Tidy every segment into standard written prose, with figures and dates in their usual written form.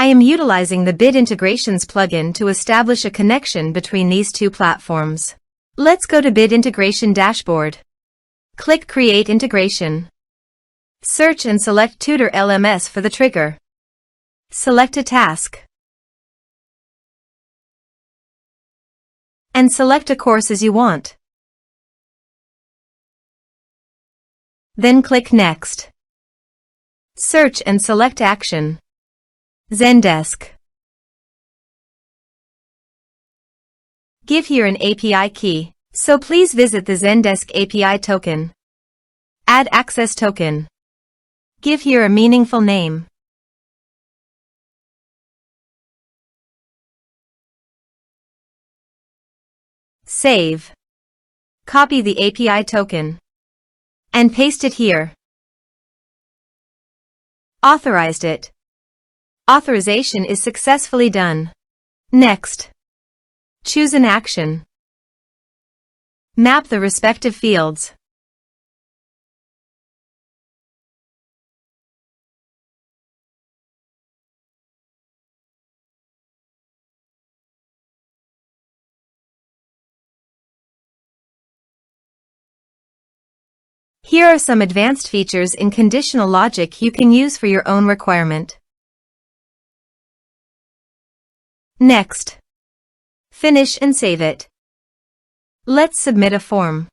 I am utilizing the Bit Integrations plugin to establish a connection between these two platforms. Let's go to Bit Integration Dashboard. Click Create Integration. Search and select Tutor LMS for the trigger. Select a task. And select a course as you want. Then click Next. Search and select Action. Zendesk. Give here an API key, so please visit the Zendesk API token. Add access token. Give here a meaningful name. Save. Copy the API token. And paste it here. Authorized it. Authorization is successfully done. Next. Choose an action. Map the respective fields. Here are some advanced features in conditional logic you can use for your own requirement. Next. Finish and save it. Let's submit a form.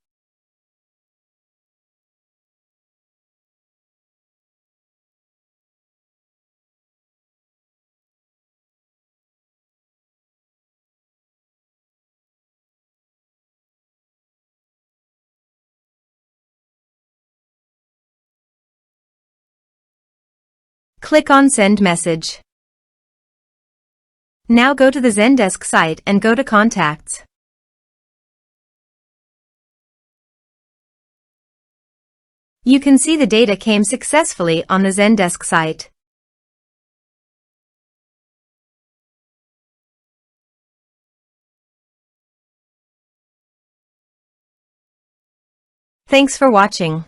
Click on Send Message. Now go to the Zendesk site and go to Contacts. You can see the data came successfully on the Zendesk site. Thanks for watching.